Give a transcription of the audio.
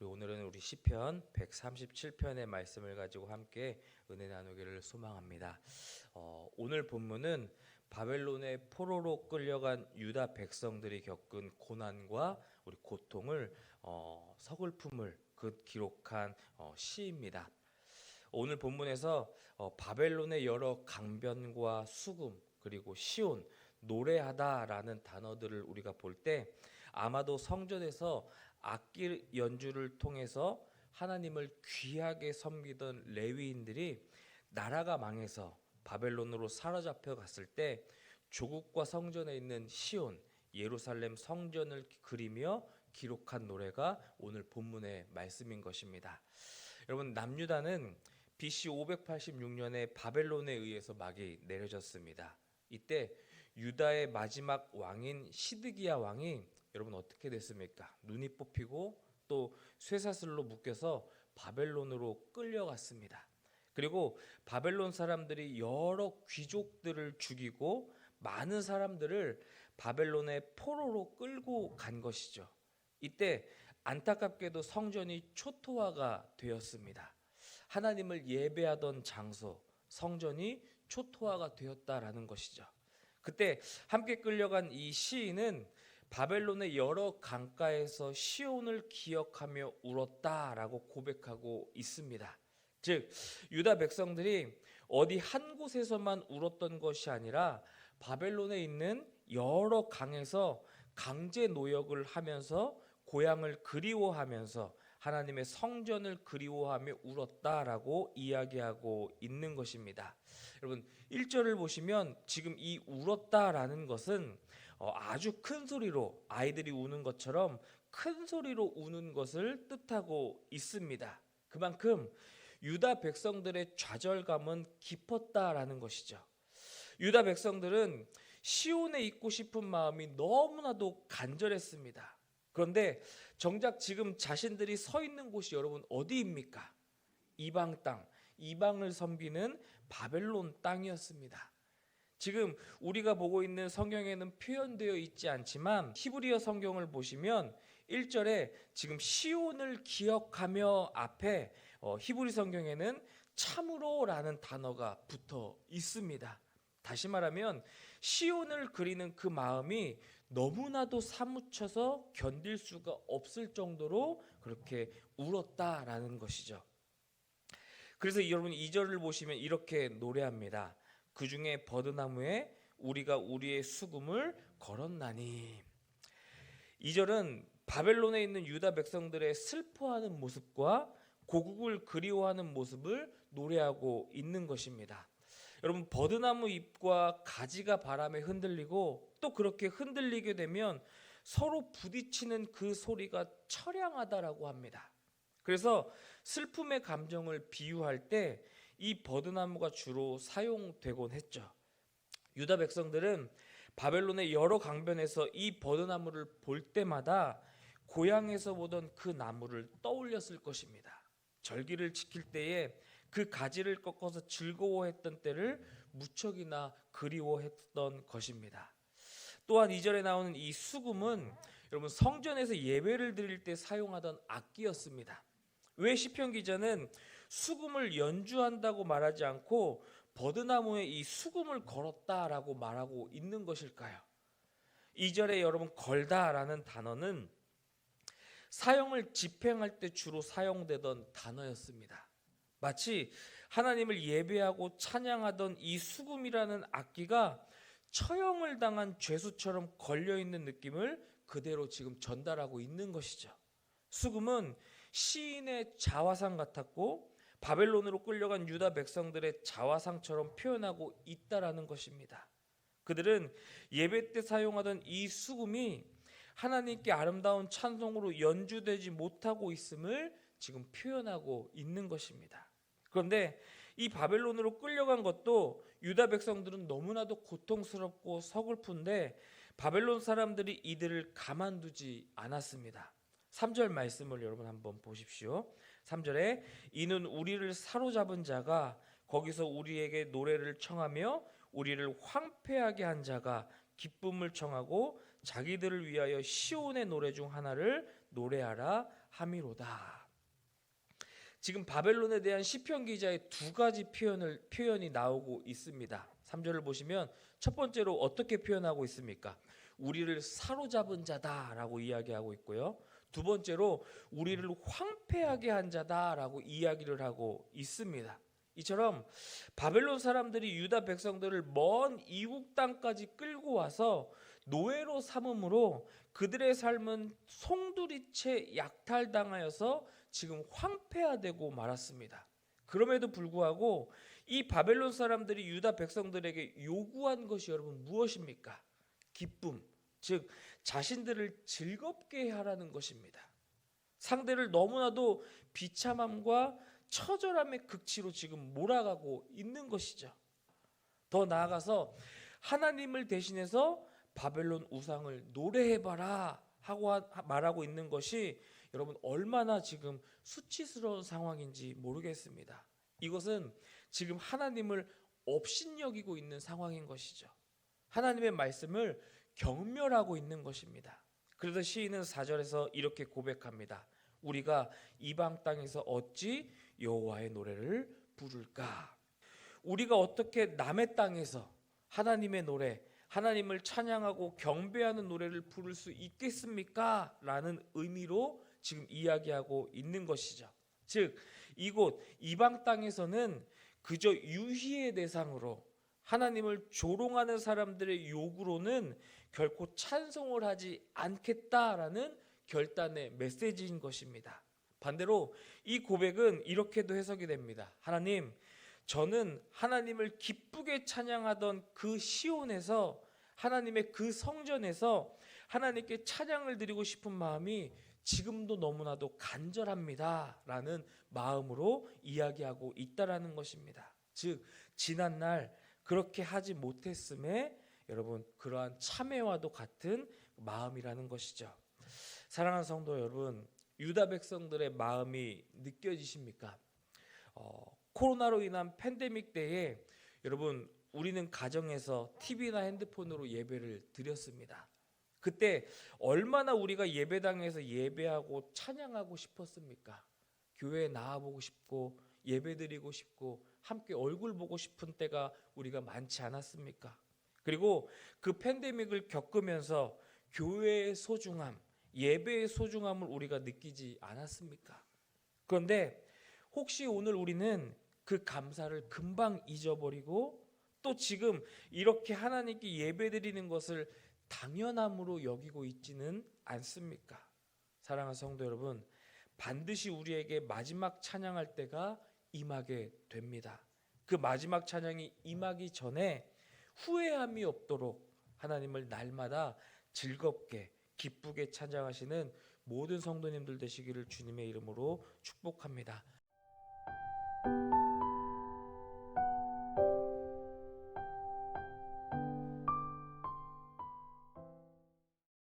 오늘은 우리 시편 137편의 말씀을 가지고 함께 은혜 나누기를 소망합니다. 오늘 본문은 바벨론의 포로로 끌려간 유다 백성들이 겪은 고난과 우리 고통을 서글픔을 기록한 시입니다. 오늘 본문에서 바벨론의 여러 강변과 수금 그리고 시온, 노래하다라는 단어들을 우리가 볼 때 아마도 성전에서 악기 연주를 통해서 하나님을 귀하게 섬기던 레위인들이 나라가 망해서 바벨론으로 사로잡혀 갔을 때 조국과 성전에 있는 시온, 예루살렘 성전을 그리며 기록한 노래가 오늘 본문의 말씀인 것입니다. 여러분, 남유다는 BC 586년에 바벨론에 의해서 막이 내려졌습니다. 이때 유다의 마지막 왕인 시드기야 왕이 여러분 어떻게 됐습니까? 눈이 뽑히고 또 쇠사슬로 묶여서 바벨론으로 끌려갔습니다. 그리고 바벨론 사람들이 여러 귀족들을 죽이고 많은 사람들을 바벨론의 포로로 끌고 간 것이죠. 이때 안타깝게도 성전이 초토화가 되었습니다. 하나님을 예배하던 장소, 성전이 초토화가 되었다라는 것이죠. 그때 함께 끌려간 이 시인은 바벨론의 여러 강가에서 시온을 기억하며 울었다라고 고백하고 있습니다. 즉 유다 백성들이 어디 한 곳에서만 울었던 것이 아니라 바벨론에 있는 여러 강에서 강제 노역을 하면서 고향을 그리워하면서 하나님의 성전을 그리워하며 울었다라고 이야기하고 있는 것입니다. 여러분 1절을 보시면 지금 이 울었다라는 것은 아주 큰 소리로 아이들이 우는 것처럼 큰 소리로 우는 것을 뜻하고 있습니다. 그만큼 유다 백성들의 좌절감은 깊었다라는 것이죠. 유다 백성들은 시온에 있고 싶은 마음이 너무나도 간절했습니다. 그런데 정작 지금 자신들이 서 있는 곳이 여러분 어디입니까? 이방 땅, 이방을 섬기는 바벨론 땅이었습니다. 지금 우리가 보고 있는 성경에는 표현되어 있지 않지만 히브리어 성경을 보시면 1절에 지금 시온을 기억하며 앞에 히브리 성경에는 참으로라는 단어가 붙어 있습니다. 다시 말하면 시온을 그리는 그 마음이 너무나도 사무쳐서 견딜 수가 없을 정도로 그렇게 울었다라는 것이죠. 그래서 여러분 2절을 보시면 이렇게 노래합니다. 그 중에 버드나무에 우리가 우리의 수금을 걸었나니. 2절은 바벨론에 있는 유다 백성들의 슬퍼하는 모습과 고국을 그리워하는 모습을 노래하고 있는 것입니다. 여러분 버드나무 잎과 가지가 바람에 흔들리고 또 그렇게 흔들리게 되면 서로 부딪히는 그 소리가 처량하다라고 합니다. 그래서 슬픔의 감정을 비유할 때 이 버드나무가 주로 사용되곤 했죠. 유다 백성들은 바벨론의 여러 강변에서 이 버드나무를 볼 때마다 고향에서 보던 그 나무를 떠올렸을 것입니다. 절기를 지킬 때에 그 가지를 꺾어서 즐거워했던 때를 무척이나 그리워했던 것입니다. 또한 2절에 나오는 이 수금은 여러분 성전에서 예배를 드릴 때 사용하던 악기였습니다. 왜 시편 기자는 수금을 연주한다고 말하지 않고 버드나무에 이 수금을 걸었다라고 말하고 있는 것일까요? 2절에 여러분 걸다라는 단어는 사형을 집행할 때 주로 사용되던 단어였습니다. 마치 하나님을 예배하고 찬양하던 이 수금이라는 악기가 처형을 당한 죄수처럼 걸려있는 느낌을 그대로 지금 전달하고 있는 것이죠. 수금은 시인의 자화상 같았고 바벨론으로 끌려간 유다 백성들의 자화상처럼 표현하고 있다라는 것입니다. 그들은 예배 때 사용하던 이 수금이 하나님께 아름다운 찬송으로 연주되지 못하고 있음을 지금 표현하고 있는 것입니다. 그런데 이 바벨론으로 끌려간 것도 유다 백성들은 너무나도 고통스럽고 서글픈데 바벨론 사람들이 이들을 가만두지 않았습니다. 3절 말씀을 여러분 한번 보십시오. 3절에 이는 우리를 사로잡은 자가 거기서 우리에게 노래를 청하며 우리를 황폐하게 한 자가 기쁨을 청하고 자기들을 위하여 시온의 노래 중 하나를 노래하라 함이로다. 지금 바벨론에 대한 시편 기자의 두 가지 표현이 나오고 있습니다. 3절을 보시면 첫 번째로 어떻게 표현하고 있습니까? 우리를 사로잡은 자다라고 이야기하고 있고요. 두 번째로 우리를 황폐하게 한 자다라고 이야기를 하고 있습니다. 이처럼 바벨론 사람들이 유다 백성들을 먼 이국 땅까지 끌고 와서 노예로 삼음으로 그들의 삶은 송두리째 약탈당하여서 지금 황폐화되고 말았습니다. 그럼에도 불구하고 이 바벨론 사람들이 유다 백성들에게 요구한 것이 여러분 무엇입니까? 기쁨, 즉 자신들을 즐겁게 하라는 것입니다. 상대를 너무나도 비참함과 처절함의 극치로 지금 몰아가고 있는 것이죠. 더 나아가서 하나님을 대신해서 바벨론 우상을 노래해봐라 하고 말하고 있는 것이 여러분 얼마나 지금 수치스러운 상황인지 모르겠습니다. 이것은 지금 하나님을 업신여기고 있는 상황인 것이죠. 하나님의 말씀을 경멸하고 있는 것입니다. 그래서 시인은 4절에서 이렇게 고백합니다. 우리가 이방 땅에서 어찌 여호와의 노래를 부를까? 우리가 어떻게 남의 땅에서 하나님의 노래, 하나님을 찬양하고 경배하는 노래를 부를 수 있겠습니까? 라는 의미로 지금 이야기하고 있는 것이죠. 즉 이곳 이방 땅에서는 그저 유희의 대상으로 하나님을 조롱하는 사람들의 요구로는 결코 찬송을 하지 않겠다라는 결단의 메시지인 것입니다. 반대로 이 고백은 이렇게도 해석이 됩니다. 하나님, 저는 하나님을 기쁘게 찬양하던 그 시온에서 하나님의 그 성전에서 하나님께 찬양을 드리고 싶은 마음이 지금도 너무나도 간절합니다 라는 마음으로 이야기하고 있다라는 것입니다. 즉 지난날 그렇게 하지 못했음에 여러분 그러한 참회와도 같은 마음이라는 것이죠. 사랑하는 성도 여러분, 유다 백성들의 마음이 느껴지십니까? 코로나로 인한 팬데믹 때에 여러분 우리는 가정에서 TV나 핸드폰으로 예배를 드렸습니다. 그때 얼마나 우리가 예배당에서 예배하고 찬양하고 싶었습니까? 교회에 나와보고 싶고 예배드리고 싶고 함께 얼굴 보고 싶은 때가 우리가 많지 않았습니까? 그리고 그 팬데믹을 겪으면서 교회의 소중함, 예배의 소중함을 우리가 느끼지 않았습니까? 그런데 혹시 오늘 우리는 그 감사를 금방 잊어버리고 또 지금 이렇게 하나님께 예배드리는 것을 당연함으로 여기고 있지는 않습니까? 사랑하는 성도 여러분, 반드시 우리에게 마지막 찬양할 때가 임하게 됩니다. 그 마지막 찬양이 임하기 전에 후회함이 없도록 하나님을 날마다 즐겁게 기쁘게 찬양하시는 모든 성도님들 되시기를 주님의 이름으로 축복합니다.